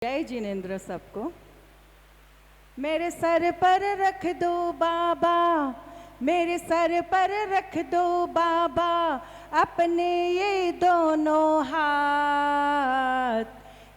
जय जिनेन्द्र सबको। मेरे सर पर रख दो बाबा, मेरे सर पर रख दो बाबा अपने ये दोनों हाथ।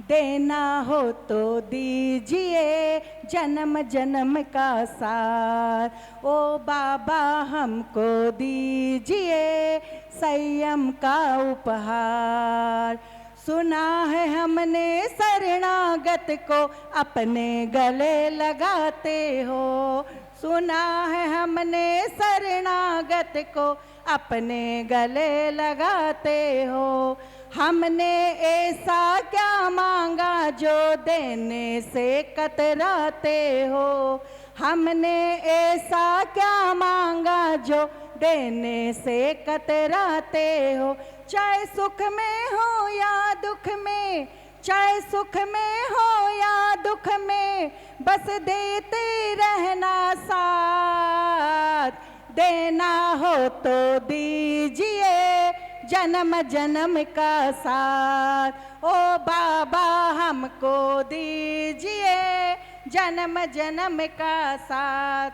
देना हो तो दीजिए जन्म जन्म का साथ। ओ बाबा हमको दीजिए संयम का उपहार। सुना है हमने शरणागत को अपने गले लगाते हो। सुना है हमने शरणागत को अपने गले लगाते हो। हमने ऐसा क्या मांगा जो देने से कतराते हो। हमने ऐसा क्या मांगा जो देने से कतराते हो। चाहे सुख में हो या दुख में, चाहे सुख में हो या दुख में, बस देते रहना साथ। देना हो तो दीजिए जन्म जन्म का साथ। ओ बाबा हमको दीजिए जन्म जन्म का साथ।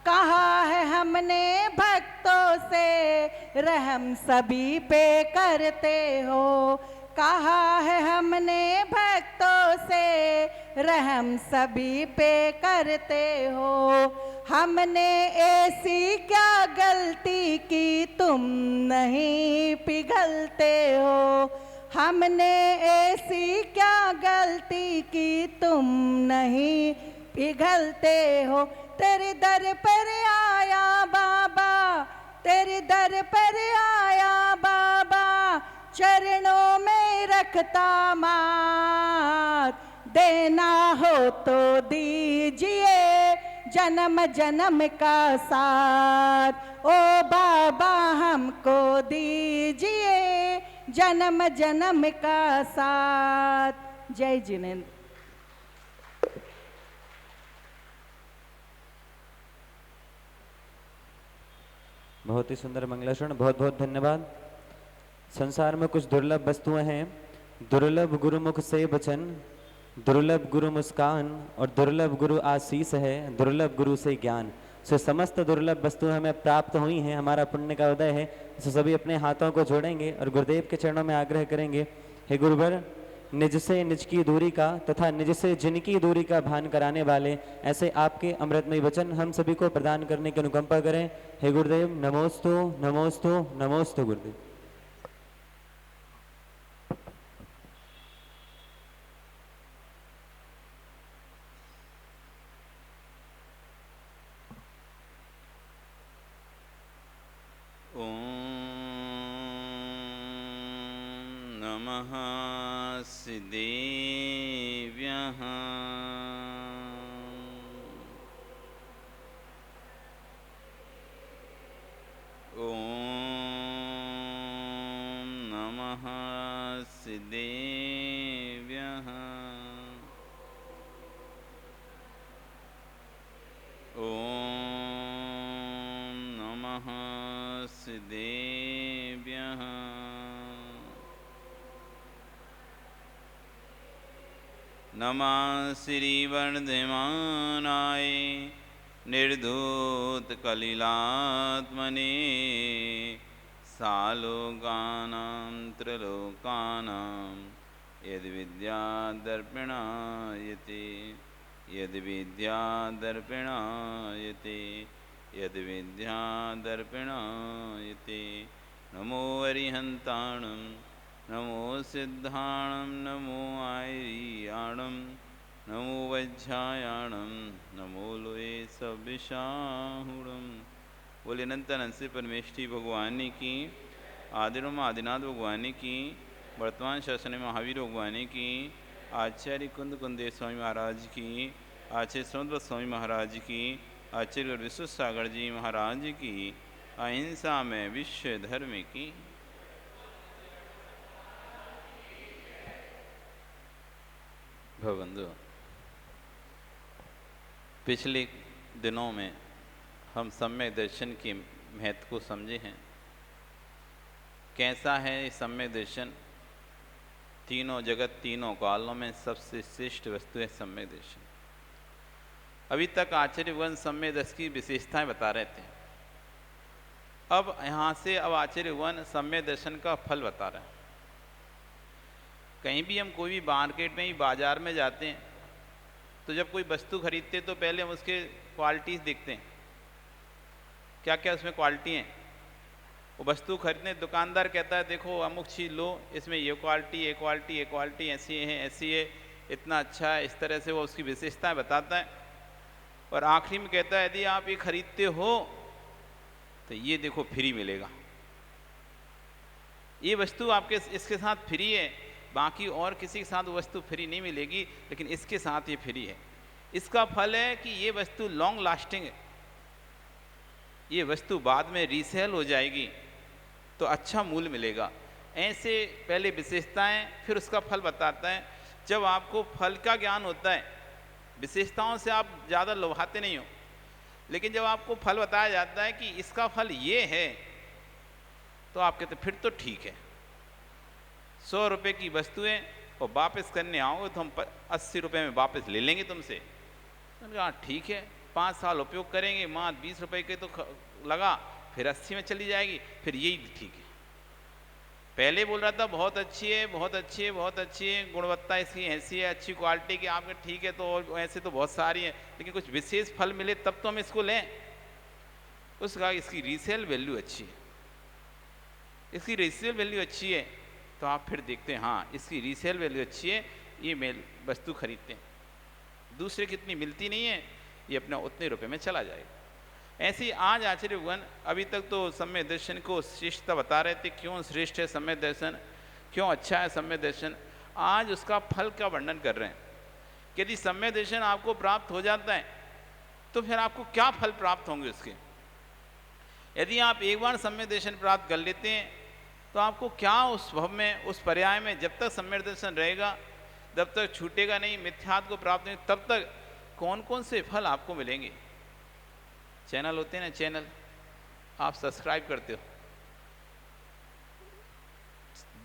कहा है हमने भक्तों से रहम सभी पे करते हो। कहा है हमने भक्तों से रहम सभी पे करते हो। हमने ऐसी क्या गलती की तुम नहीं पिघलते हो। हमने ऐसी क्या गलती की तुम नहीं पिघलते हो। तेरे दर पर आया बाबा, तेरे दर पर आया बाबा, चरणों में रखता माथ। देना हो तो दीजिए जन्म जन्म का साथ। ओ बाबा हमको दीजिए जन्म जन्म का साथ। जय जिनेन्द्र। बहुत ही सुंदर मंगलाचरण, बहुत बहुत धन्यवाद। संसार में कुछ दुर्लभ वस्तुएं हैं। दुर्लभ गुरुमुख से वचन, दुर्लभ गुरु मुस्कान और दुर्लभ गुरु आशीष है, दुर्लभ गुरु से ज्ञान। सो समस्त दुर्लभ वस्तुएं हमें प्राप्त हुई हैं, हमारा पुण्य का उदय है। सो सभी अपने हाथों को जोड़ेंगे और गुरुदेव के चरणों में आग्रह करेंगे, हे गुरुवर, निज से निज की दूरी का तथा निज से जिनकी दूरी का भान कराने वाले ऐसे आपके अमृतमय वचन हम सभी को प्रदान करने की अनुकंपा करें। हे गुरुदेव, नमोस्तु नमोस्तु नमोस्तु गुरुदेव। नमः सिद्धेभ्यः। ॐ नमः सिद्धेभ्यः। ॐ नमः सिद्धेभ्यः। नमः श्रीवर्धमानाय निर्धूत कलिलात्मने सालोकानां त्रिलोकानां यद्विद्यादर्पणायते यद्विद्यादर्पणायते यद्विद्यादर्पणायते। नमो अरिहन्ताणं नमो सिद्धाणं नमो आयर्याणं नमो वज्रायाणं नमो लोये सविशाहुणं। बोले अनंत से परमेष्ठी भगवान की, आदिरम आदिनाथ भगवान की, वर्तमान शासन महावीर भगवान की, आचार्य कुंद कुंदेव स्वामी महाराज की, आचार्य समुद्र स्वामी महाराज की, आचार्य विश्व सागर जी महाराज की, अहिंसा में विश्व धर्म की। भवबंधु, पिछले दिनों में हम सम्यक दर्शन के महत्व को समझे हैं। कैसा है ये सम्यक दर्शन? तीनों जगत तीनों कालों में सबसे श्रेष्ठ वस्तु है सम्यक दर्शन। अभी तक आचार्य भगवान सम्यक दर्शन की विशेषताएं बता रहे थे। अब यहाँ से अब आचार्य भगवान सम्यक दर्शन का फल बता रहे हैं। कहीं भी हम कोई भी मार्केट में ही बाजार में जाते हैं तो जब कोई वस्तु खरीदते हैं तो पहले हम उसके क्वालिटीज़ देखते हैं, क्या क्या उसमें क्वालिटी हैं। वो वस्तु खरीदने दुकानदार कहता है देखो अमुक चीज़ लो, इसमें ये क्वालिटी ये क्वालिटी ये क्वालिटी ऐसी है ऐसी है, इतना अच्छा है, इस तरह से वो उसकी विशेषताएं बताता है। और आखिरी में कहता है यदि आप ये खरीदते हो तो ये देखो फ्री मिलेगा, ये वस्तु आपके इसके साथ फ्री है, बाकी और किसी के साथ वो वस्तु फ्री नहीं मिलेगी, लेकिन इसके साथ ये फ्री है। इसका फल है कि ये वस्तु लॉन्ग लास्टिंग है, ये वस्तु बाद में रीसेल हो जाएगी तो अच्छा मूल्य मिलेगा। ऐसे पहले विशेषताएं फिर उसका फल बताता है। जब आपको फल का ज्ञान होता है, विशेषताओं से आप ज़्यादा लोभाते नहीं हो, लेकिन जब आपको फल बताया जाता है कि इसका फल ये है तो आप कहते फिर तो ठीक है। 100 रुपये की वस्तुएं और वापस करने आओगे तो हम 80 रुपये में वापस ले लेंगे तुमसे। मैंने कहा ठीक है, 5 साल उपयोग करेंगे, माँ 20 रुपये के तो लगा, फिर 80 में चली जाएगी, फिर यही ठीक है। पहले बोल रहा था बहुत अच्छी है बहुत अच्छी है बहुत अच्छी है, गुणवत्ता इसकी ऐसी है, अच्छी क्वालिटी की, आपके ठीक है, तो और ऐसे तो बहुत सारी हैं, लेकिन कुछ विशेष फल मिले तब तो हम इसको लें। उसका इसकी रीसेल वैल्यू अच्छी है, इसकी रीसेल वैल्यू अच्छी है, तो आप फिर देखते हैं हाँ इसकी रीसेल वैल्यू अच्छी है, ये मेल वस्तु खरीदते हैं। दूसरे की इतनी मिलती नहीं है, ये अपना उतने रुपए में चला जाएगा। ऐसे ही आज आचार्य भगवान अभी तक तो सम्यक दर्शन को श्रेष्ठता बता रहे थे, क्यों श्रेष्ठ है सम्यक दर्शन, क्यों अच्छा है सम्यक दर्शन। आज उसका फल का वर्णन कर रहे हैं कि यदि सम्यक दर्शन आपको प्राप्त हो जाता है तो फिर आपको क्या फल प्राप्त होंगे उसके। यदि आप एक बार सम्यक दर्शन प्राप्त कर लेते हैं तो आपको क्या उस भव में, उस पर्याय में, जब तक सम्यक दर्शन रहेगा, जब तक छूटेगा नहीं, मिथ्यात्व को प्राप्त नहीं, तब तक कौन कौन से फल आपको मिलेंगे। चैनल होते हैं ना, चैनल आप सब्सक्राइब करते हो,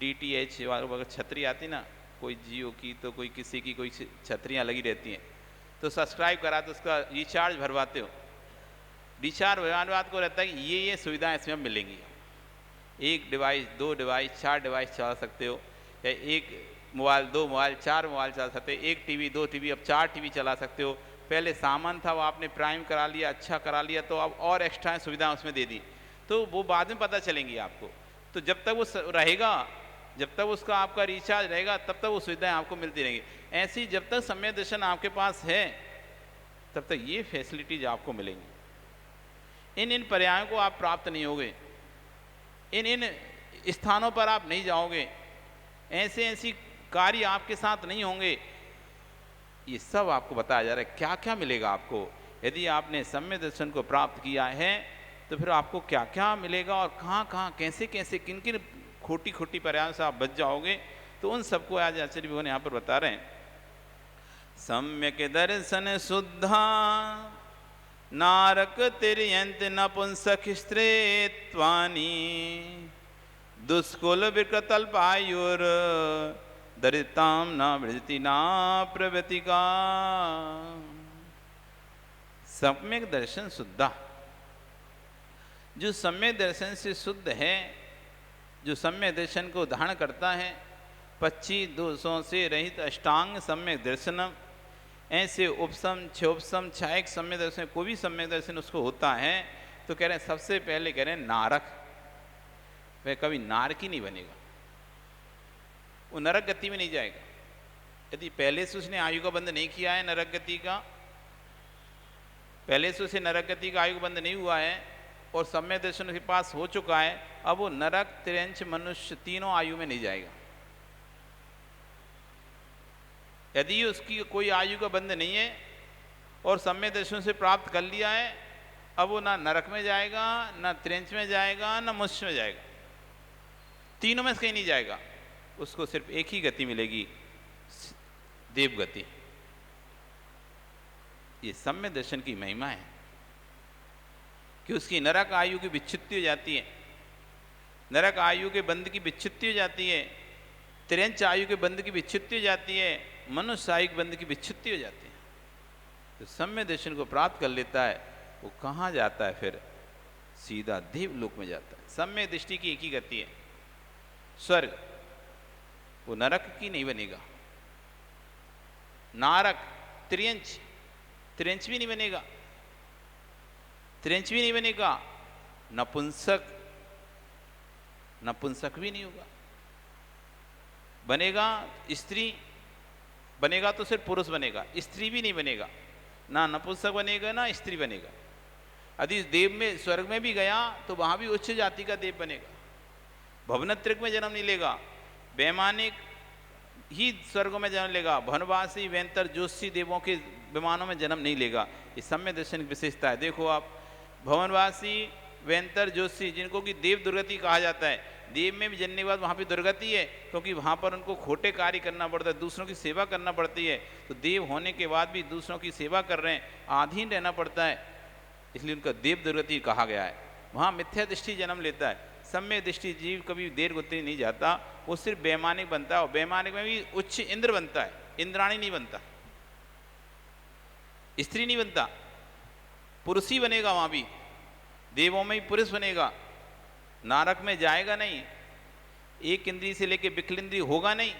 DTH वालों छतरी आती ना, कोई जियो की तो कोई किसी की, कोई छतरियाँ लगी रहती हैं, तो सब्सक्राइब करा तो उसका रिचार्ज भरवाते हो। रिचार्ज भरवाने बाद को रहता है कि ये सुविधाएं इसमें मिलेंगी, 1 डिवाइस 2 डिवाइस 4 डिवाइस चला सकते हो, या 1 मोबाइल 2 मोबाइल 4 मोबाइल चला सकते हो, 1 टीवी 2 टीवी, अब 4 टीवी चला सकते हो। पहले सामान था वो आपने प्राइम करा लिया, अच्छा करा लिया, तो अब और एक्स्ट्रा सुविधा उसमें दे दी, तो वो बाद में पता चलेंगी आपको। तो जब तक वो रहेगा, जब तक उसका आपका रिचार्ज रहेगा, तब तक वो सुविधाएं आपको मिलती रहेंगी। ऐसी जब तक सम्यक दर्शन आपके पास है तब तक ये फैसिलिटीज आपको मिलेंगी। इन पर्यायों को आप प्राप्त नहीं होगे, इन स्थानों पर आप नहीं जाओगे, ऐसे कार्य आपके साथ नहीं होंगे। ये सब आपको बताया जा रहा है क्या क्या मिलेगा आपको। यदि आपने सम्यक दर्शन को प्राप्त किया है तो फिर आपको क्या क्या मिलेगा, और कहाँ कहाँ कैसे कैसे किन किन खोटी खोटी पर्यायों से आप बच जाओगे, तो उन सबको आज आचार्य भगवान यहाँ पर बता रहे हैं। सम्यक दर्शन शुद्धा नारक तिर्यंत नपुंसक स्त्रेत्वानि दुष्कुल विकृतल्पायुर दरिताम न वृजति ना प्रवृतिका। सम्यक दर्शन शुद्धा, जो सम्यक दर्शन से शुद्ध है, जो सम्यक दर्शन को धारण करता है, 25 दोषों से रहित अष्टांग सम्यक दर्शनम, ऐसे उपसम क्षोपसम छायक सम्यक दर्शन, कोई भी सम्यक दर्शन उसको होता है तो कह रहे हैं सबसे पहले कह रहे हैं नारक, वह कभी नारक ही नहीं बनेगा, वो नरक गति में नहीं जाएगा। यदि पहले से उसने आयु का बंध नहीं किया है नरक गति का, पहले से उसे नरक गति का आयु बंध नहीं हुआ है और सम्यक दर्शन के पास हो चुका है, अब वो नरक, त्रियंच, मनुष्य तीनों आयु में नहीं जाएगा। यदि उसकी कोई आयु का बंध नहीं है और सम्यक दर्शन से प्राप्त कर लिया है, अब वो ना नरक में जाएगा, ना त्रियंच में जाएगा, ना मनुष्य में जाएगा, तीनों में से कहीं नहीं जाएगा। उसको सिर्फ एक ही गति मिलेगी, देव गति। ये सम्यक दर्शन की महिमा है कि उसकी नरक आयु की विच्छित्ति हो जाती है, नरक आयु के बंध की विच्छित्ति हो जाती है, तिरंच आयु के बंध की विच्छुत्ति हो जाती है, मनुष्य आयु के बंध की विच्छुत्ति हो जाती है। तो सम्य दर्शन को प्राप्त कर लेता है, वो कहाँ जाता है? फिर सीधा देवलोक में जाता है। सम्य दृष्टि की एक ही गति है, स्वर्ग। वो नरक की नहीं बनेगा, नारक, त्रियंच, त्रियंच भी नहीं बनेगा, त्रियंच भी नहीं बनेगा, नपुंसक, नपुंसक भी नहीं होगा। बनेगा स्त्री, बनेगा तो सिर्फ पुरुष बनेगा, स्त्री भी नहीं बनेगा, ना नपुंसक बनेगा ना स्त्री बनेगा। यदि देव में स्वर्ग में भी गया तो वहां भी उच्च जाति का देव बनेगा, भवनत्रिक में जन्म नहीं लेगा, वैमानिक ही स्वर्गों में जन्म लेगा, भनवासी वेंतर जोशी देवों के विमानों में जन्म नहीं लेगा। ये सम्य दर्शन की विशेषता है। देखो आप, भवनवासी वेंतर जोशी जिनको कि देव दुर्गति कहा जाता है, देव में भी जनने के बाद वहाँ भी दुर्गति है, क्योंकि वहाँ पर उनको खोटे कार्य करना पड़ता है, दूसरों की सेवा करना पड़ती है। तो देव होने के बाद भी दूसरों की सेवा कर रहे हैं, अधीन रहना पड़ता है, इसलिए उनका देव दुर्गति कहा गया है। वहाँ मिथ्या दृष्टि जन्म लेता है। सम्य दृष्टि जीव कभी देर गति नहीं जाता, वो सिर्फ वैमानिक बनता है, और वैमानिक में भी उच्च इंद्र बनता है, इंद्राणी नहीं बनता, स्त्री नहीं बनता, पुरुष ही बनेगा। वहाँ भी देवों में ही पुरुष बनेगा, नारक में जाएगा नहीं, एक इंद्री से लेके विकल इंद्री होगा नहीं,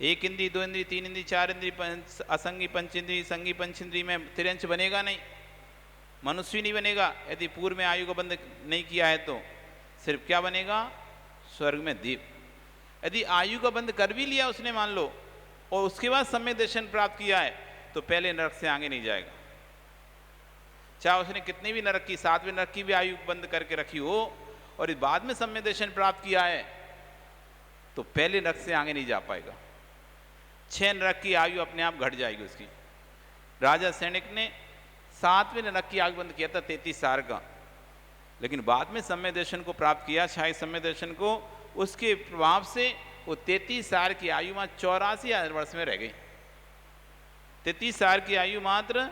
एक इंद्री, दो इंद्री, तीन इंद्री, चार इंद्री, असंगी पंचेंद्री, संगी पंचेंद्री में तिरंच बनेगा नहीं, मनुष्य नहीं बनेगा। यदि पूर्व में आयु का बंध नहीं किया है तो सिर्फ क्या बनेगा? स्वर्ग में देव। यदि आयु का बंध कर भी लिया उसने, मान लो, और उसके बाद सम्यक दर्शन प्राप्त किया है, तो पहले नरक से आगे नहीं जाएगा। चाहे उसने कितनी भी नरक की, 7वें नरक की भी आयु बंद करके रखी हो, और बाद में सम्यक दर्शन प्राप्त किया है, तो पहले नरक से आगे नहीं जा पाएगा। 6 नरक की आयु अपने आप घट जाएगी उसकी। राजा सैनिक ने 7वें नरक की आयु बंद किया था 33 साल का, लेकिन बाद में सम्यक दर्शन को प्राप्त किया, शायद सम्यक दर्शन को, उसके प्रभाव से वो 33 साल की आयु में 84,000 वर्ष में रह गई। 33 साल की आयु मात्र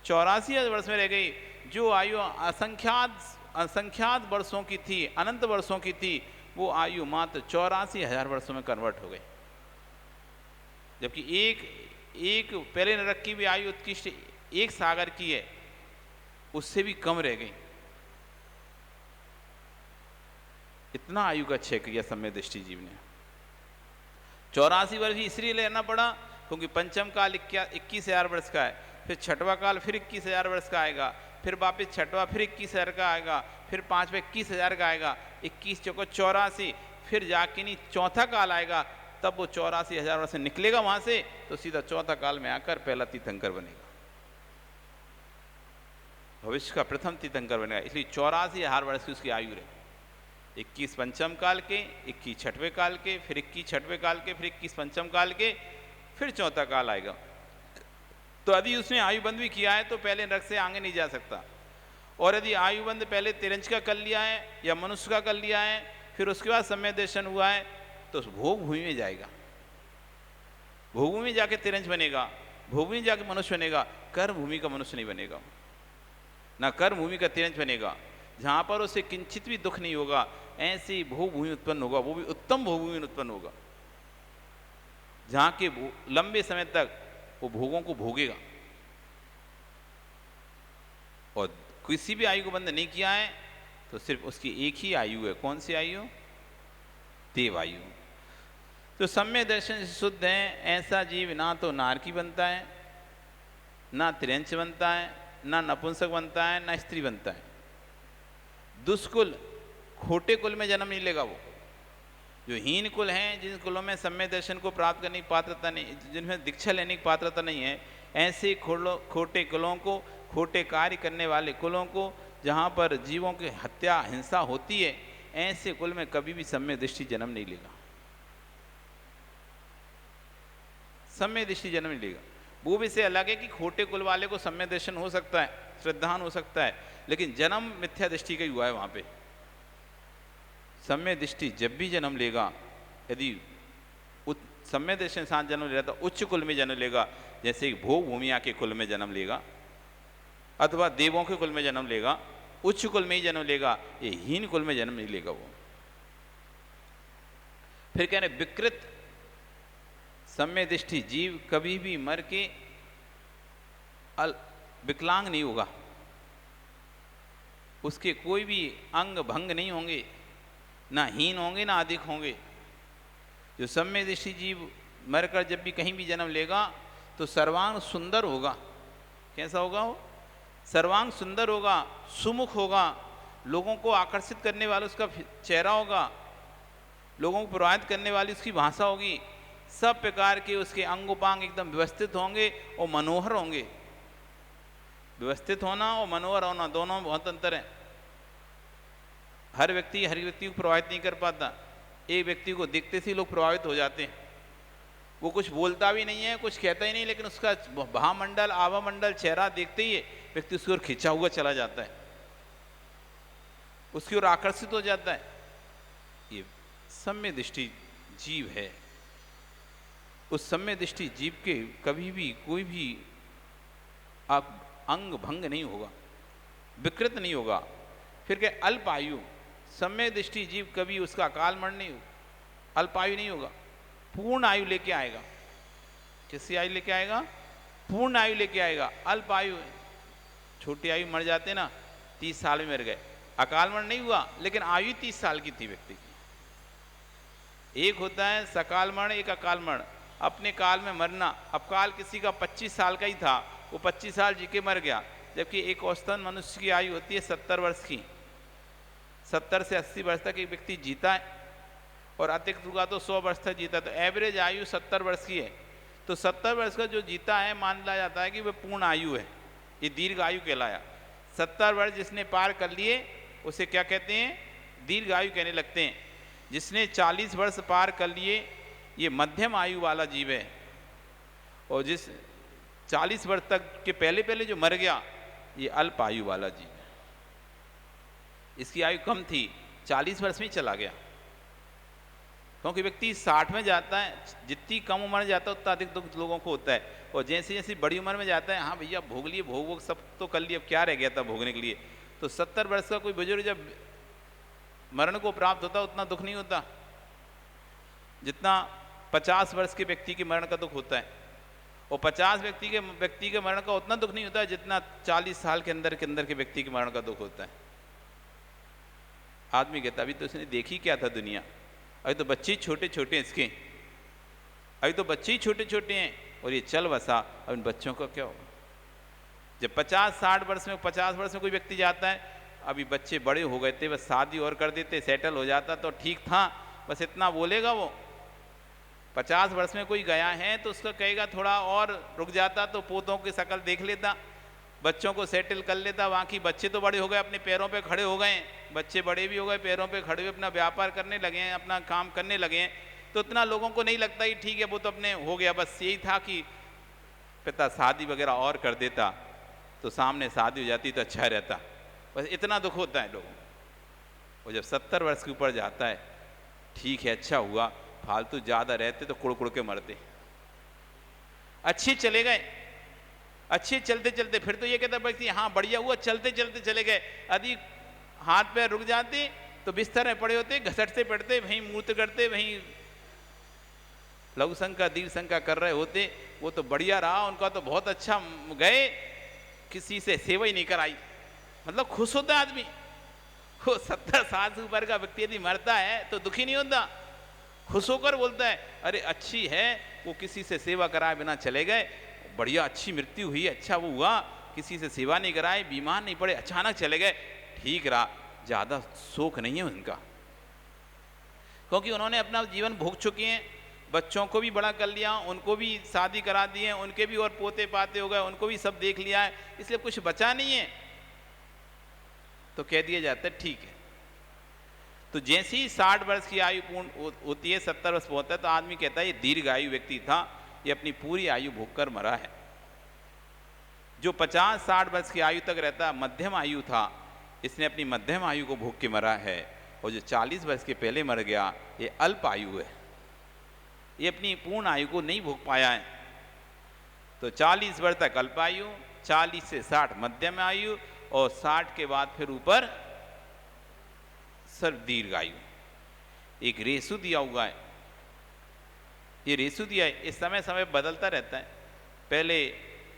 84,000 वर्ष में रह गई। जो आयु असंख्यात वर्षों की थी, अनंत वर्षों की थी, वो आयु मात्र 84,000 वर्षों में कन्वर्ट हो गई। जबकि एक पहले नरक की भी आयु उत्कृष्ट 1 सागर की है, उससे भी कम रह गई। इतना आयु का क्षय किया सम्यक दृष्टि जीव ने। 84 वर्ष इसलिए लेना पड़ा क्योंकि पंचम काल 21,000 वर्ष का है, फिर छठवा काल फिर 21,000 वर्ष का आएगा, फिर वापिस छठवा फिर 21,000 का आएगा, फिर पांचवा 21,000 का आएगा, 21 चौको 84, फिर जाके नहीं चौथा काल आएगा, तब वो 84,000 वर्ष से निकलेगा वहां से, तो सीधा चौथा काल में आकर पहला तीर्थंकर बनेगा, भविष्य का प्रथम तीर्थंकर बनेगा। इसलिए 84,000 वर्ष की उसकी आयु रहे। 21 पंचम काल के, 21 छठवें काल के, फिर 21 छठवें काल के, फिर 21 पंचम काल के, फिर चौथा काल आएगा। तो यदि उसने आयुबंध भी किया है तो पहले नरक से आगे नहीं जा सकता। और यदि आयुबंध पहले तिरंज का कर लिया है या मनुष्य का कर लिया है, फिर उसके बाद सम्यक दर्शन हुआ है, तो भोग भूमि में जाएगा, भोग भूमि जाके तिरंज बनेगा, भोग भूमि जाके मनुष्य बनेगा, कर्म भूमि का मनुष्य नहीं बनेगा, ना कर्म भूमि का तिरंज बनेगा। जहां पर उसे किंचित भी दुख नहीं होगा, ऐसी भोग भूमि उत्पन्न होगा, वो भी उत्तम भोग भूमि उत्पन्न होगा, जहां के लंबे समय तक वो भोगों को भोगेगा। और किसी भी आयु को बंद नहीं किया है तो सिर्फ उसकी एक ही आयु है। कौन सी आयु? देव आयु। तो सम्यक दर्शन से शुद्ध है ऐसा जीव ना तो नारकी बनता है, ना त्रियंच बनता है, ना नपुंसक बनता है, ना स्त्री बनता है। दुष्कुल खोटे कुल में जन्म नहीं लेगा। वो जो हीन कुल हैं, जिन कुलों में सम्यक दर्शन को प्राप्त करने की पात्रता नहीं, जिनमें दीक्षा लेने की पात्रता नहीं है, ऐसे खोटे कुलों को, खोटे कार्य करने वाले कुलों को, जहाँ पर जीवों की हत्या हिंसा होती है, ऐसे कुल में कभी भी सम्यक दृष्टि जन्म नहीं लेगा, सम्यक दृष्टि जन्म नहीं लेगा। वो भी से अलग है कि खोटे कुल वाले को सम्यक दर्शन हो सकता है, श्रद्धान हो सकता है, लेकिन जन्म मिथ्या दृष्टि का ही हुआ है। वहाँ पे सम्यक दृष्टि जब भी जन्म लेगा, यदि सम्यक दृष्टि के साथ जन्म लेगा तो उच्च कुल में जन्म लेगा, जैसे भोग भूमिया के कुल में जन्म लेगा, अथवा देवों के कुल में जन्म लेगा, उच्च कुल में ही जन्म लेगा, ये हीन कुल में जन्म नहीं लेगा वो। फिर कह रहे विकृत सम्य दृष्टि जीव कभी भी मर के विकलांग नहीं होगा, उसके कोई भी अंग भंग नहीं होंगे, ना हीन होंगे ना अधिक होंगे। जो सम्य दृष्टि जीव मरकर जब भी कहीं भी जन्म लेगा तो सर्वांग सुंदर होगा। कैसा होगा वो? सर्वांग सुंदर होगा, सुमुख होगा, लोगों को आकर्षित करने वाला उसका चेहरा होगा, लोगों को प्रभावित करने वाली उसकी भाषा होगी, सब प्रकार के उसके अंगोपांग एकदम व्यवस्थित होंगे और मनोहर होंगे। व्यवस्थित होना और मनोहर होना दोनों में बहुत अंतर है। हर व्यक्ति को प्रभावित नहीं कर पाता। एक व्यक्ति को देखते से लोग प्रभावित हो जाते हैं, वो कुछ बोलता भी नहीं है, कुछ कहता ही नहीं, लेकिन उसका भावमंडल आवामंडल चेहरा देखते ही व्यक्ति उसकी ओर खिंचा हुआ चला जाता है, उसकी ओर आकर्षित हो जाता है। ये सम्य दृष्टि जीव है। उस सम्य दृष्टि जीव के कभी भी कोई भी अंग भंग नहीं होगा, विकृत नहीं होगा। फिर क्या? अल्प आयु। सम्य दृष्टि जीव कभी उसका अकाल मरण नहीं होगा, अल्पायु नहीं होगा, पूर्ण आयु लेके आएगा। किसी आयु लेके आएगा? पूर्ण आयु लेके आएगा। अल्प आयु, छोटी आयु मर जाते ना, 30 साल में मर गए, अकाल मरण नहीं हुआ, लेकिन आयु 30 साल की थी व्यक्ति की। एक होता है सकाल मरण, एक अकाल मरण, अपने काल में मरना। अब काल किसी का 25 साल का ही था, वो 25 साल जी के मर गया, जबकि एक औसतन मनुष्य की आयु होती है 70 वर्ष की। 70 से 80 वर्ष तक एक व्यक्ति जीता है, और अतिरिक्त हुआ तो 100 वर्ष तक जीता, तो एवरेज आयु 70 वर्ष की है। तो 70 वर्ष का जो जीता है मान लिया जाता है कि वह पूर्ण आयु है, ये दीर्घ आयु कहलाया। 70 वर्ष जिसने पार कर लिए उसे क्या कहते हैं? दीर्घ आयु कहने लगते हैं। जिसने 40 वर्ष पार कर लिए ये मध्यम आयु वाला जीव है, और जिस 40 वर्ष तक के पहले जो मर गया ये अल्प आयु वाला जीव है। इसकी आयु कम थी, 40 वर्ष में ही चला गया। क्योंकि व्यक्ति 60 में जाता है, जितनी कम उम्र में जाता है उतना अधिक दुख लोगों को होता है, और जैसे जैसे बड़ी उम्र में जाता है, हाँ भैया भोग लिए, भोग सब तो कर लिए, अब क्या रह गया था भोगने के लिए। तो 70 वर्ष का कोई बुजुर्ग जब मरण को प्राप्त होता उतना दुख नहीं होता जितना 50 वर्ष के व्यक्ति के मरण का दुख होता है, और 50 व्यक्ति के मरण का उतना दुख नहीं होता है जितना 40 साल के अंदर के व्यक्ति के मरण का दुख होता है। आदमी कहता अभी तो उसने देखी क्या था दुनिया, अभी तो बच्चे ही छोटे छोटे हैं इसके, अभी तो बच्चे ही छोटे छोटे हैं, और ये चल बसा, अब इन बच्चों का क्या होगा। जब 50-60 वर्ष में 50 वर्ष में कोई व्यक्ति जाता है, अभी बच्चे बड़े हो गए थे, बस शादी और कर देते, सेटल हो जाता तो ठीक था, बस इतना बोलेगा वो। 50 वर्ष में कोई गया है तो उसका कहेगा थोड़ा और रुक जाता तो पोतों की शक्ल देख लेता, बच्चों को सेटल कर लेता। वहाँ की बच्चे तो बड़े हो गए, अपने पैरों पे खड़े हो गए, बच्चे बड़े भी हो गए, पैरों पे खड़े हुए अपना व्यापार करने लगे हैं, अपना काम करने लगे हैं, तो इतना लोगों को नहीं लगता ही ठीक है वो तो अपने हो गया। बस यही था कि पिता शादी वगैरह और कर देता तो सामने शादी हो जाती तो अच्छा रहता, बस इतना दुख होता है लोगों को। और जब 70 वर्ष के ऊपर जाता है, ठीक है अच्छा हुआ, फालतू ज़्यादा रहते तो कुड़ कुड़ के मरते। अच्छे चले गए, अच्छे चलते चलते, फिर तो ये कहता व्यक्ति हाँ बढ़िया हुआ, चलते चलते चले गए। यदि हाथ पैर रुक जाते तो बिस्तर में पड़े होते, घसटते पड़ते, वहीं मूत्र करते, वहीं लघु शंका दीर्घ शंका कर रहे होते। वो तो बढ़िया रहा, उनका तो बहुत अच्छा गए, किसी से सेवा ही नहीं कराई, मतलब खुश होता है आदमी। वो 70 साल से ऊपर का व्यक्ति यदि मरता है तो दुखी नहीं होता, खुश होकर बोलता है अरे अच्छी है, वो किसी से सेवा कराए बिना चले गए, बढ़िया अच्छी मृत्यु हुई, अच्छा वो हुआ, किसी से सेवा नहीं कराए, बीमार नहीं पड़े, अचानक चले गए, ठीक रहा, ज़्यादा शोक नहीं है उनका, क्योंकि उन्होंने अपना जीवन भोग चुके हैं। बच्चों को भी बड़ा कर लिया, उनको भी शादी करा दी है, उनके भी और पोते पाते हो गए, उनको भी सब देख लिया है, इसलिए कुछ बचा नहीं है, तो कह दिया जाता है ठीक है। तो जैसे ही 60 वर्ष की आयु पूर्ण होती है, 70 वर्ष होता है, तो आदमी कहता है ये दीर्घ आयु व्यक्ति था, ये अपनी पूरी आयु भोग कर मरा है। जो 50-60 वर्ष की आयु तक रहता मध्यम आयु था, इसने अपनी मध्यम आयु को भोग के मरा है। और जो 40 वर्ष के पहले मर गया ये अल्प आयु है, ये अपनी पूर्ण आयु को नहीं भोग पाया है। तो 40 वर्ष तक अल्प आयु, 40 से 60 मध्यम आयु, और 60 के बाद फिर ऊपर सर्व दीर्घ आयु। एक रेशु दिया हुआ है, ये रेसु दिया है, इस समय समय बदलता रहता है। पहले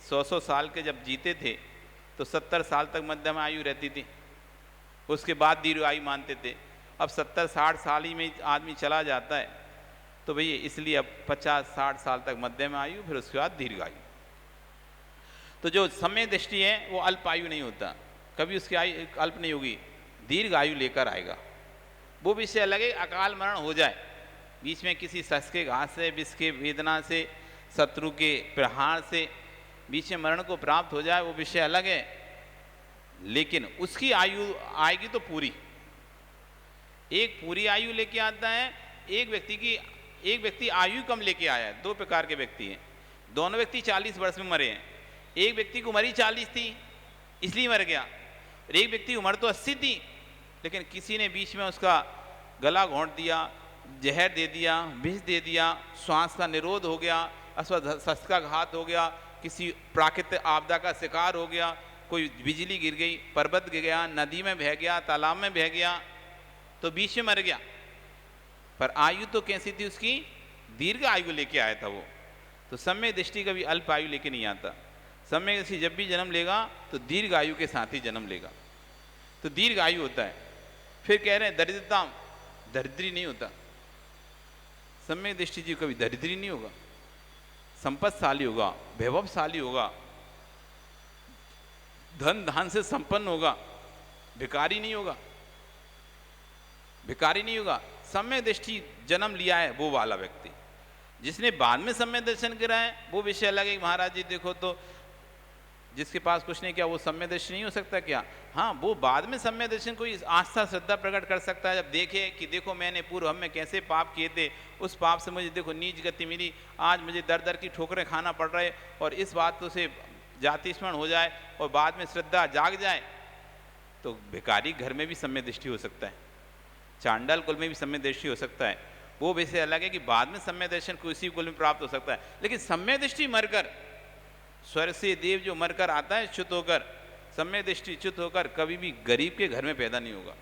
100 साल के जब जीते थे तो 70 साल तक मध्यम आयु रहती थी, उसके बाद दीर्घ आयु मानते थे। अब 70-60 साल ही में आदमी चला जाता है, तो भैया इसलिए अब 50-60 साल तक मध्यम आयु, फिर उसके बाद दीर्घ आयु। तो जो समय दृष्टि है वो अल्प आयु नहीं होता, कभी उसकी आयु अल्प नहीं होगी, दीर्घ आयु लेकर आएगा। वो विषय अलग है, अकाल मरण हो जाए, बीच में किसी शख्स के घात से, विष के वेदना से, शत्रु के प्रहार से बीच में मरण को प्राप्त हो जाए, वो विषय अलग है। लेकिन उसकी आयु आएगी तो पूरी, एक पूरी आयु लेके आता है। एक व्यक्ति आयु कम लेके आया है। दो प्रकार के व्यक्ति हैं, दोनों व्यक्ति 40 वर्ष में मरे हैं। एक व्यक्ति की उम्र ही 40 थी इसलिए मर गया, और एक व्यक्ति की उम्र तो 80 थी, लेकिन किसी ने बीच में उसका गला घोंट दिया, जहर दे दिया, विष दे दिया, श्वास का निरोध हो गया, अथवा शस्त्र का घात हो गया, किसी प्राकृतिक आपदा का शिकार हो गया, कोई बिजली गिर गई, पर्वत गिर गया, नदी में बह गया, तालाब में बह गया, तो बीच में मर गया। पर आयु तो कैसी थी उसकी, दीर्घ आयु लेके आया था वो। तो समय दृष्टि कभी अल्प आयु लेके नहीं आता। समय दृष्टि जब भी जन्म लेगा तो दीर्घ आयु के साथ ही जन्म लेगा, तो दीर्घ आयु होता है। फिर कह रहे हैं दरिद्रता, दरिद्री नहीं होता। समय दृष्टि जी कभी दरिद्री नहीं होगा, संपत्तिशाली होगा, वैभवशाली होगा, धन धान से संपन्न होगा, भिखारी नहीं होगा, भिखारी नहीं होगा। सम्यक दृष्टि जन्म लिया है वो वाला व्यक्ति। जिसने बाद में सम्यक दर्शन करा है वो विषय अलग है। महाराज जी देखो तो जिसके पास कुछ नहीं किया वो सम्यक दर्शन नहीं हो सकता क्या? हाँ, वो बाद में सम्यक दर्शन कोई आस्था श्रद्धा प्रकट कर सकता है, जब देखे कि देखो मैंने पूर्व में कैसे पाप किए थे, उस पाप से मुझे देखो नीच गति मिली, आज मुझे दर दर की ठोकरें खाना पड़ रहे, और इस बात तो से जाति स्मरण हो जाए और बाद में श्रद्धा जाग जाए, तो भिखारी घर में भी सम्यक दृष्टि हो सकता है, चांडाल कुल में भी सम्यक दृष्टि हो सकता है। वो विषय अलग है कि बाद में सम्यक दर्शन किसी कुल में प्राप्त हो सकता है। लेकिन सम्यक दृष्टि मरकर, स्वर्ग से देव जो मरकर आता है च्युत होकर, सम्यक दृष्टि च्युत होकर कभी भी गरीब के घर में पैदा नहीं होगा,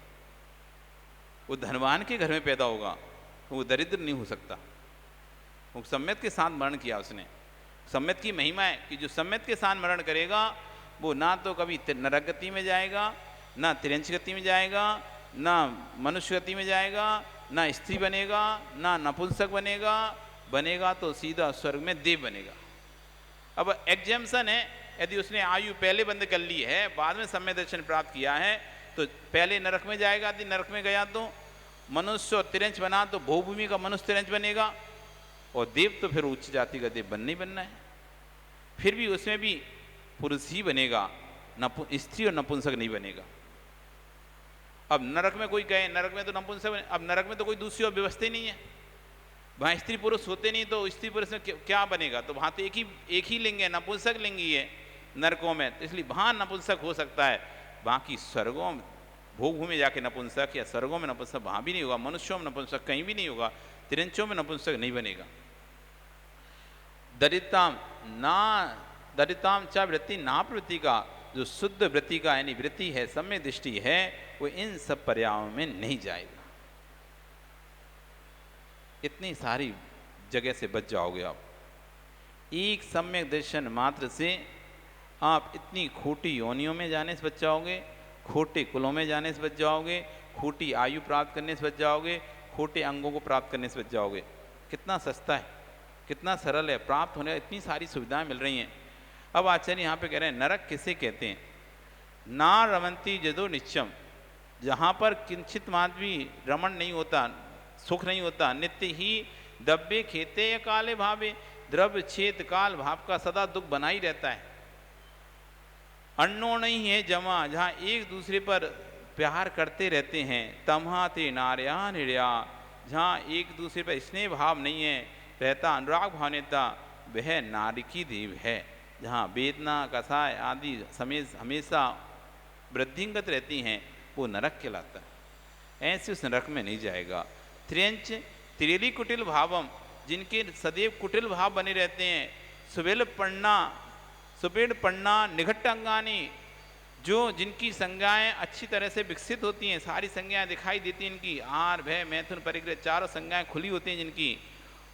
वो धनवान के घर में पैदा होगा, वो दरिद्र नहीं हो सकता। वो सम्यक के साथ मरण किया उसने। सम्यक की महिमा है कि जो सम्यक के साथ मरण करेगा वो ना तो कभी नरक गति में जाएगा, ना तिरंच गति में जाएगा, ना मनुष्य गति में जाएगा, ना स्त्री बनेगा, ना नपुंसक बनेगा तो सीधा स्वर्ग में देव बनेगा। अब एग्जाम्पशन है, यदि उसने आयु पहले बंद कर ली है, बाद में सम्यक दर्शन प्राप्त किया है, तो पहले नरक में जाएगा, यदि नरक में गया तो मनुष्य और तिरंच बना तो भूभूमि का मनुष्य तिरंच बनेगा, और देव तो फिर उच्च जाति का देव बनना ही बनना है। फिर भी उसमें भी पुरुष ही बनेगा, स्त्री और नपुंसक नहीं बनेगा। अब नरक में कोई गए, नरक में तो नपुंसक बने, अब नरक में तो कोई दूसरी और व्यवस्था ही नहीं है, वहाँ स्त्री पुरुष होते नहीं, तो स्त्री पुरुष में क्या बनेगा? तो वहाँ तो एक ही लिंग है, नपुंसक लिंग ही है नरकों में, तो इसलिए वहाँ नपुंसक हो सकता है। बाकी स्वर्गों में भूभूमि जाके नपुंसक या स्वर्गों में नपुंसक वहाँ भी नहीं होगा, मनुष्यों में नपुंसक कहीं भी नहीं होगा, तिरंचों में नपुंसक नहीं बनेगा। दरिद्रताम चा वृत्ति ना प्रवृत्ति का, जो शुद्ध वृत्ति का यानी वृत्ति है, सम्यक दृष्टि है, वो इन सब पर्यायों में नहीं जाएगा। इतनी सारी जगह से बच जाओगे आप। एक सम्यक दर्शन मात्र से आप इतनी खोटी योनियों में जाने से बच जाओगे, खोटे कुलों में जाने से बच जाओगे, खोटी आयु प्राप्त करने से बच जाओगे, खोटे अंगों को प्राप्त करने से बच जाओगे। कितना सस्ता है, कितना सरल है, प्राप्त होने इतनी सारी सुविधाएं मिल रही हैं। अब आचार्य यहाँ पे कह रहे हैं नरक किसे कहते हैं? ना रमंती जदो नित्यम, जहाँ पर किंचित मात्र भी रमण नहीं होता, सुख नहीं होता, नित्य ही दब्बे खेते या काले भावे, द्रव्य छेद काल भाव का सदा दुख बना ही रहता है। अन्नो नहीं है जमा, जहाँ एक दूसरे पर प्यार करते रहते हैं, तमहाते नार्या निर्या, जहाँ एक दूसरे पर स्नेह भाव नहीं है रहता, अनुराग भाव नेता, वह नारी की देव है। जहाँ वेदना कसाय आदि हमेशा वृद्धिंगत रहती हैं, वो नरक कहलाता है। ऐसे उस नरक में नहीं जाएगा। त्रियंच त्रिली कुटिल भावम, जिनके सदैव कुटिल भाव बने रहते हैं, सुबेल पन्ना निघट्ट अंगानी, जो जिनकी संज्ञाएं अच्छी तरह से विकसित होती हैं, सारी संज्ञाएं दिखाई देती हैं इनकी, आहार भय मैथुन परिग्रह चारों संज्ञाएं खुली होती हैं जिनकी,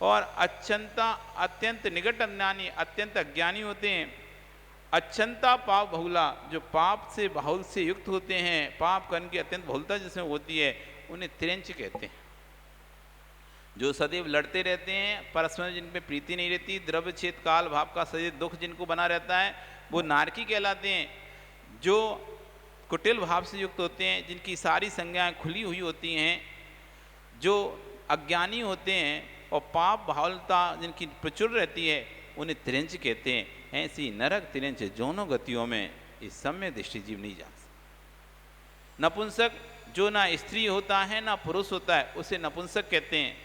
और अच्छंता अत्यंत निकट अज्ञानी, अत्यंत अज्ञानी होते हैं। अच्छंता पाप बहुला, जो पाप से बाहुल से युक्त होते हैं, पाप कर्म की अत्यंत बहुलता जिसमें होती है, उन्हें तिरंच कहते हैं। जो सदैव लड़ते रहते हैं, परस्पर जिनमें प्रीति नहीं रहती, द्रव्य छेद काल भाव का सदैव दुख जिनको बना रहता है, वो नारकी कहलाते हैं। जो कुटिल भाव से युक्त होते हैं, जिनकी सारी संज्ञाएं खुली हुई होती हैं, जो अज्ञानी होते हैं और पाप भावलता जिनकी प्रचुर रहती है, उन्हें तिरंच कहते हैं। ऐसी नरक तिरंच दोनों गतियों में इस सम्य दृष्टि जीव नहीं जा सकता। नपुंसक जो ना स्त्री होता है ना पुरुष होता है, उसे नपुंसक कहते हैं।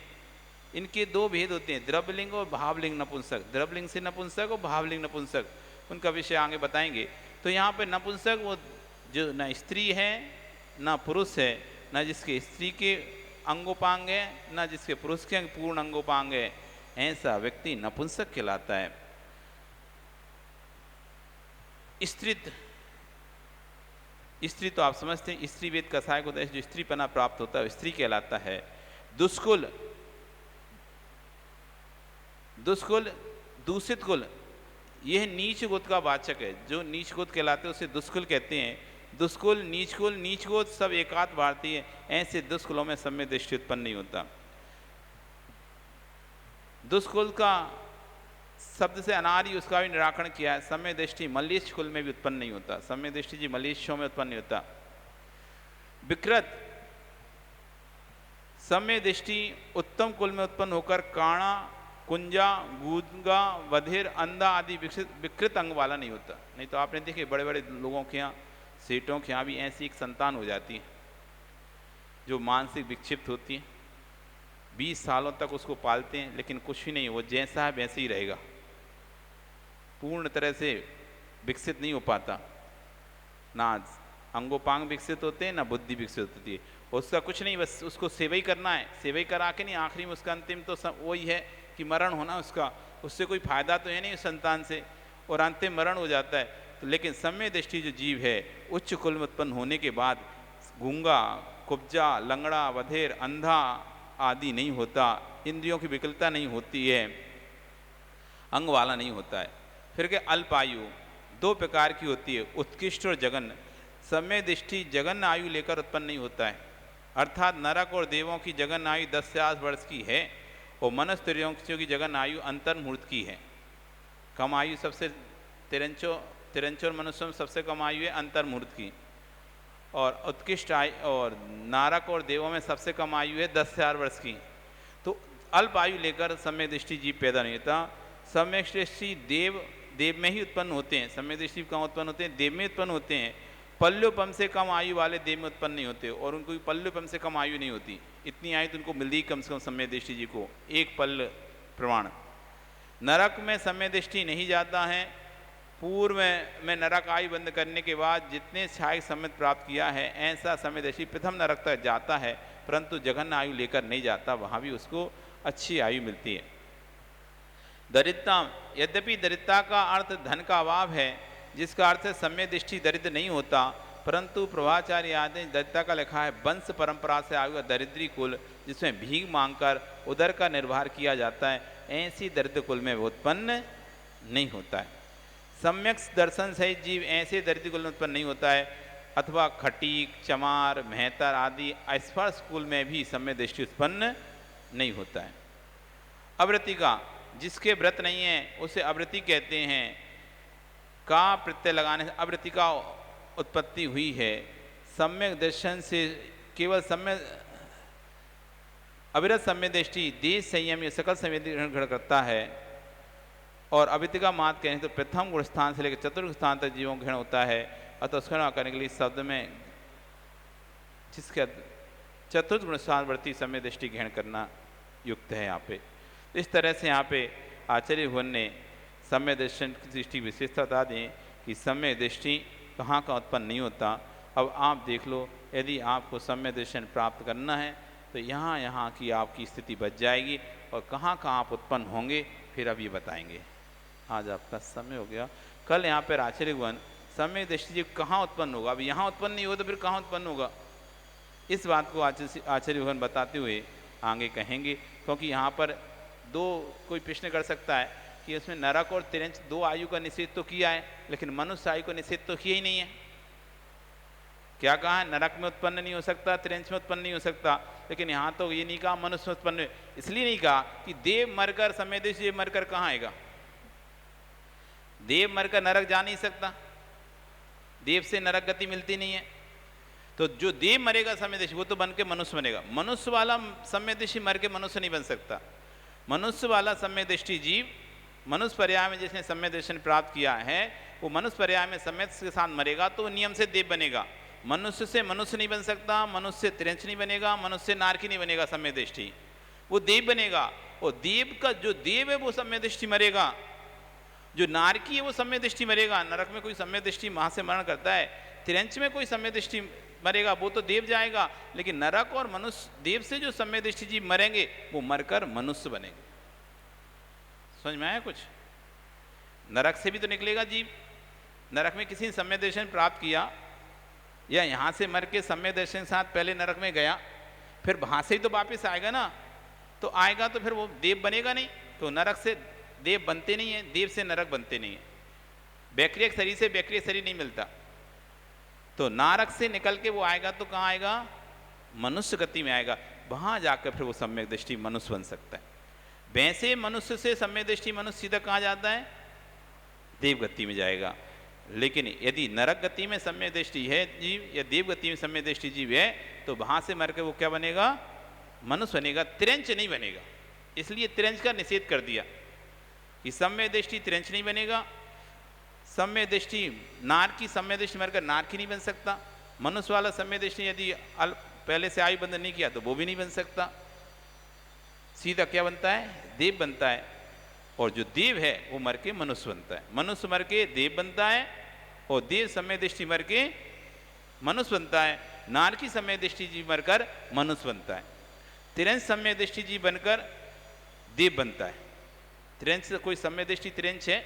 इनके दो भेद होते हैं, द्रव्यलिंग और भावलिंग नपुंसक। द्रव्यलिंग से नपुंसक और भावलिंग नपुंसक, उनका विषय आगे बताएंगे। तो यहाँ पे नपुंसक वो जो ना स्त्री है ना पुरुष है, ना जिसके स्त्री के अंगोपांग है ना जिसके पुरुष के पूर्ण अंगोपांग है, ऐसा व्यक्ति नपुंसक कहलाता है। स्त्रीत्व, स्त्री तो आप समझते हैं, स्त्री वेद कसाय को जो स्त्रीपना प्राप्त होता है स्त्री कहलाता है। दुष्कुल, दुष्कुल दूषित कुल, यह नीच गोत्र का वाचक है। जो नीच गोत्र कहलाते हैं उसे दुष्कुल कहते हैं। दुष्कुल, नीच गोत्र सब एकात भारतीय, ऐसे दुष्कुलों में सम्य दृष्टि उत्पन्न नहीं होता। दुष्कुल का शब्द से अनारी, उसका भी निराकरण किया है। सम्य दृष्टि मलेच्छ कुल में भी उत्पन्न नहीं होता। सम्य दृष्टि जी मलेच्छों में उत्पन्न नहीं होता। विकृत, सम्य दृष्टि उत्तम कुल में उत्पन्न होकर काणा, कुंजा, गूंगा, बधिर, अंधा आदि विकृत अंग वाला नहीं होता। नहीं तो आपने देखे बड़े बड़े लोगों के यहाँ, सेठों के यहाँ भी ऐसी एक संतान हो जाती है जो मानसिक विक्षिप्त होती है। 20 सालों तक उसको पालते हैं लेकिन कुछ भी नहीं, वो जैसा है वैसे ही रहेगा, पूर्ण तरह से विकसित नहीं हो पाता। ना अंगोपांग विकसित होते हैं ना बुद्धि विकसित होती है। उसका कुछ नहीं, बस उसको सेवा ही करना है। सेवा ही करा के नहीं, आखिरी में उसका अंतिम तो वही है कि मरण होना उसका। उससे कोई फायदा तो है नहीं उस संतान से, और अंतिम मरण हो जाता है। तो लेकिन सम्य दृष्टि जो जीव है, उच्च कुल में उत्पन्न होने के बाद गूंगा, कुब्जा, लंगड़ा, बधिर, अंधा आदि नहीं होता, इंद्रियों की विकलता नहीं होती है, अंग वाला नहीं होता है। फिर के अल्पायु दो प्रकार की होती है, उत्कृष्ट और जघन्य। सम्य दृष्टि जघन्य आयु लेकर उत्पन्न नहीं होता है, अर्थात नरक और देवों की जघन्य आयु 10 से 8 वर्ष की है और मनुष्य त्रियों की जघन्य आयु अंतर्मुहूर्त की है। कम आयु सबसे तिरंचो और मनुष्य में सबसे कम आयु है अंतर्मुहूर्त की, और उत्कृष्ट आयु और नारक और देवों में सबसे कम आयु है 10 से 8 वर्ष की। तो अल्प आयु लेकर सम्यक दृष्टि जीव पैदा नहीं होता। सम्यक दृष्टि देव में ही उत्पन्न होते हैं। सम्यक दृष्टि कहाँ उत्पन्न होते हैं? देव में उत्पन्न होते हैं। पल्योपम से कम आयु वाले देव में उत्पन्न नहीं होते, और उनको पल्योपम से कम आयु नहीं होती। इतनी आयु तो उनको मिलती कम से कम सम्यक दृष्टि जी को, एक पल्य प्रमाण। नरक में सम्यक दृष्टि नहीं जाता है। पूर्व में नरक आयु बंद करने के बाद जितने छाय सम्यक प्राप्त किया है, ऐसा सम्यक दृष्टि प्रथम नरक तक जाता है, परंतु जघन्य आयु लेकर नहीं जाता, वहाँ भी उसको अच्छी आयु मिलती है। दरिद्रता, यद्यपि दरिद्रता का अर्थ धन का अभाव है, जिसका अर्थ है सम्यक दृष्टि दरिद्र नहीं होता, परंतु प्रभाचार्य आदि दरिद्रता का लिखा है वंश परंपरा से आयु दरिद्री कुल, जिसमें भीख मांगकर उदर का निर्वाह किया जाता है, ऐसी दरिद्र कुल में उत्पन्न नहीं होता है। सम्यक दर्शन सहित जीव ऐसे दरिद्र कुल में उत्पन्न नहीं होता है, अथवा खटीक, चमार, मेहतर आदि स्पर्श कुल में भी सम्यक दृष्टि उत्पन्न नहीं होता है। अवृत्तिका, जिसके व्रत नहीं है उसे अवृत्ति कहते हैं। का प्रत्यय लगाने से अवृत्ति का उत्पत्ति हुई है। सम्यक दर्शन से केवल अविरत सम्यक दृष्टि देश संयम या सकल संयम ग्रहण करता है, और अवृत्तिका मात कहने तो प्रथम गुण स्थान से लेकर चतुर्थ स्थान तक जीवों ग्रहण होता है। अतः उसका करने के लिए शब्द में जिसके चतुर्थ गुण स्थानवर्ती सम्यक दृष्टि ग्रहण करना युक्त है। यहाँ पे इस तरह से यहाँ पे आचार्य भगवान ने सम्यक दर्शन की दृष्टि विशेषता बता दें कि सम्यक दृष्टि कहाँ का उत्पन्न नहीं होता। अब आप देख लो, यदि आपको सम्यक दर्शन प्राप्त करना है तो यहाँ की आपकी स्थिति बच जाएगी, और कहाँ आप उत्पन्न होंगे फिर अब ये बताएंगे। आज आपका समय हो गया। कल यहाँ पर आचार्य भगवान सम्यक दृष्टि जीव कहाँ उत्पन्न होगा, अब यहाँ उत्पन्न नहीं हो तो फिर कहाँ उत्पन्न होगा, इस बात को आचार्य भगवान बताते हुए आगे कहेंगे। क्योंकि यहाँ पर दो कोई प्रश्न कर सकता है कि उसमें नरक और तिरंच दो आयु का निषेध तो किया है, लेकिन मनुष्य आयु का निषेध तो किया ही नहीं है। क्या कहा है? नरक में उत्पन्न नहीं हो सकता, तिरंच में उत्पन्न नहीं हो सकता, लेकिन यहाँ तो ये नहीं कहा मनुष्य में उत्पन्न। इसलिए नहीं कहा कि देव मरकर समय देश ये मरकर कहाँ आएगा। देव मरकर नरक जा नहीं सकता, देव से नरक गति मिलती नहीं है। तो जो देव मरेगा समय देश वो तो बन के मनुष्य बनेगा। मनुष्य वाला समय देशी मर के मनुष्य नहीं बन सकता। मनुष्य वाला समय दृष्टि जीव मनुष्य पर्याय में जिसने समय दर्शन प्राप्त किया है वो मनुष्य पर्याय में समय के साथ मरेगा तो नियम से देव बनेगा। मनुष्य से मनुष्य नहीं बन सकता, मनुष्य से तिरंच नहीं बनेगा, मनुष्य से नारकी नहीं बनेगा समय दृष्टि, वो देव बनेगा। और देव का जो देव है वो समय दृष्टि मरेगा, जो नारकी है वो समय दृष्टि मरेगा। नरक में कोई समय दृष्टि वहां से मरण करता है, तिरंच में कोई समय दृष्टि मरेगा वो तो देव जाएगा। लेकिन नरक और मनुष्य देव से जो समय दृष्टि जीव मरेंगे वो मरकर मनुष्य बनेंगे। समझ में आया कुछ? नरक से भी तो निकलेगा जीव। नरक में किसी ने समय दर्शन प्राप्त किया या यहाँ से मर के समय दर्शन के साथ पहले नरक में गया, फिर वहाँ से ही तो वापस आएगा ना, तो आएगा तो फिर वो देव बनेगा नहीं। तो नरक से देव बनते नहीं है, देव से नरक बनते नहीं है। बैक्टीरिया शरीर से बैक्टीरिया शरीर नहीं मिलता। तो नरक से निकल के वो आएगा तो कहाँ आएगा? मनुष्य गति में आएगा। वहाँ जाकर फिर वो सम्यक दृष्टि मनुष्य बन सकता है। वैसे मनुष्य से सम्यक दृष्टि मनुष्य सीधा कहाँ जाता है? देव गति में जाएगा। लेकिन यदि नरक गति में सम्यक दृष्टि है जीव या देव गति में सम्यक दृष्टि जीव है तो वहाँ से मर के वो क्या बनेगा? मनुष्य बनेगा, तिरंच नहीं बनेगा। इसलिए तिरंच का निषेध कर दिया कि सम्यक दृष्टि तिरंच नहीं बनेगा। सम्यक दृष्टि नार की सम्यक दृष्टि मरकर नारकी नहीं बन सकता। मनुष्य वाला सम्यक दृष्टि यदि पहले से आयु बंधन नहीं किया तो वो भी नहीं बन सकता। सीधा क्या बनता है? देव बनता है। और जो देव है वो मर के मनुष्य बनता है, मनुष्य मर के देव बनता है और देव समय दृष्टि मर के मनुष्य बनता है। नार की समय दृष्टि जीव मरकर मनुष्य बनता है। तिरंच समय दृष्टि जीव बनकर देव बनता है। तिरंच से कोई समय दृष्टि तिरंच है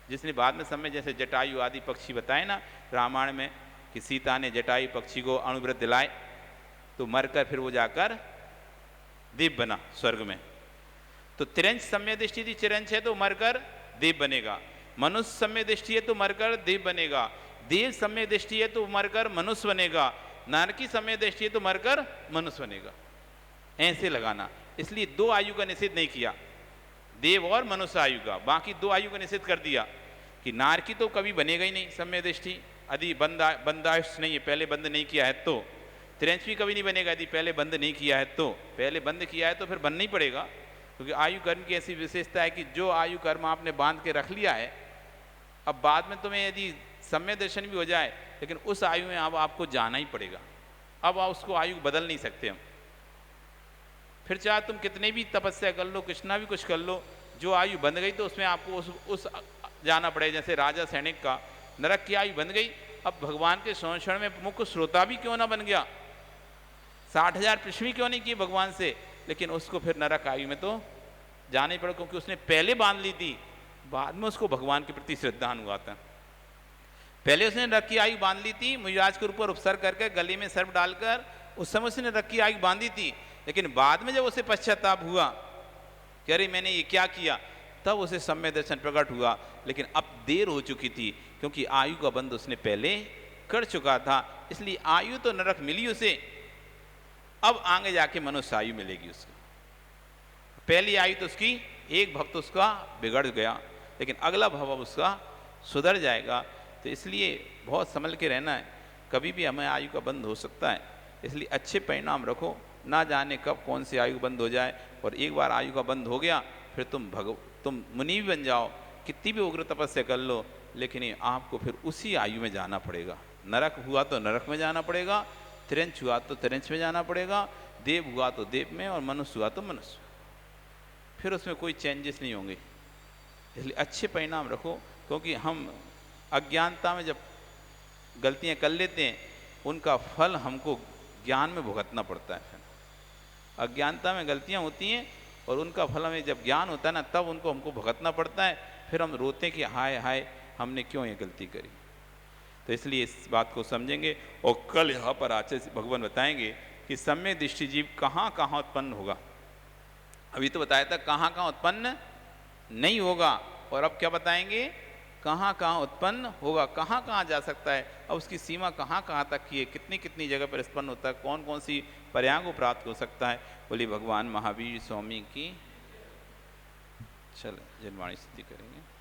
जिसने बाद में समय जैसे जटायु आदि पक्षी बताए ना रामायण में कि सीता ने जटायु पक्षी को अणुव्रत दिलाए तो मरकर फिर वो जाकर देव बना स्वर्ग में। तो तिरंच समय दृष्टि यदि तिरंच है तो मरकर देव बनेगा। मनुष्य समय दृष्टि है तो मरकर देव बनेगा। देव समय दृष्टि है तो मरकर मनुष्य बनेगा। नारकी समय दृष्टि है तो मरकर मनुष्य बनेगा। ऐसे लगाना। इसलिए दो आयु का निषेध नहीं किया, देव और मनुष्य आयु का। बाकी दो आयु का निषेध कर दिया कि नारकी तो कभी बनेगा ही नहीं समय दृष्टि यदि बंदायुष नहीं है, पहले बंद नहीं किया है तो। तिरंच भी कभी नहीं बनेगा यदि पहले बंद नहीं किया है तो। पहले बंद किया है तो फिर बनना ही पड़ेगा, क्योंकि आयु कर्म की ऐसी विशेषता है कि जो आयु कर्म आपने बांध के रख लिया है, अब बाद में तुम्हें यदि सम्यक दर्शन भी हो जाए लेकिन उस आयु में अब आपको जाना ही पड़ेगा। अब आप उसको आयु बदल नहीं सकते हम। फिर चाहे तुम कितने भी तपस्या कर लो, कितना भी कुछ कर लो, जो आयु बंध गई तो उसमें आपको उस जाना पड़ेगा। जैसे राजा सैनिक का नरक की आयु बंध गई, अब भगवान के संरक्षण में मुख्य श्रोता भी क्यों ना बन गया, 60,000 पृथ्वी क्यों नहीं की भगवान से, लेकिन उसको फिर नरक आयु में तो जाना ही पड़ा, क्योंकि उसने पहले बांध ली थी। बाद में उसको भगवान के प्रति श्रद्धा हुआ था। पहले उसने नरक की आयु बांध ली थी, मुजराज के ऊपर उपसर्ग करके गले में सर्प डालकर, उस समय उसने नरक की आयु बांधी थी। लेकिन बाद में जब उसे पश्चाताप हुआ कि अरे मैंने ये क्या किया, तब उसे सम्यक दर्शन प्रकट हुआ। लेकिन अब देर हो चुकी थी, क्योंकि आयु का बंध उसने पहले कर चुका था। इसलिए आयु तो नरक मिली उसे, अब आगे जाके मनुष्य आयु मिलेगी उसको। पहली आयु तो उसकी एक भक्त उसका बिगड़ गया, लेकिन अगला भव उसका सुधर जाएगा। तो इसलिए बहुत संभल के रहना है, कभी भी हमें आयु का बंध हो सकता है। इसलिए अच्छे परिणाम रखो, ना जाने कब कौन सी आयु बंद हो जाए। और एक बार आयु का बंद हो गया फिर तुम मुनि भी बन जाओ, कितनी भी उग्र तपस्या कर लो, लेकिन आपको फिर उसी आयु में जाना पड़ेगा। नरक हुआ तो नरक में जाना पड़ेगा, तिरंच हुआ तो तिरंच में जाना पड़ेगा, देव हुआ तो देव में, और मनुष्य हुआ तो मनुष्य। फिर उसमें कोई चेंजेस नहीं होंगे। इसलिए अच्छे परिणाम रखो, क्योंकि हम अज्ञानता में जब गलतियां कर लेते हैं उनका फल हमको ज्ञान में भुगतना पड़ता है। अज्ञानता में गलतियां होती हैं और उनका फल हमें जब ज्ञान होता है ना, तब उनको हमको भुगतना पड़ता है। फिर हम रोते हैं कि हाय हाय हमने क्यों ये गलती करी। तो इसलिए इस बात को समझेंगे। और कल यहाँ पर आचार्य भगवान बताएंगे कि सम्यक दृष्टि जीव कहाँ कहाँ उत्पन्न होगा। अभी तो बताया था कहाँ कहाँ उत्पन्न नहीं होगा, और अब क्या बताएंगे, कहाँ कहाँ उत्पन्न होगा, कहाँ कहाँ जा सकता है, अब उसकी सीमा कहाँ कहाँ तक की है, कितनी कितनी जगह पर उत्पन्न होता है, कौन कौन सी पर्यायों को प्राप्त हो सकता है। बोली भगवान महावीर स्वामी की। चलो जनवाणी स्तुति करेंगे।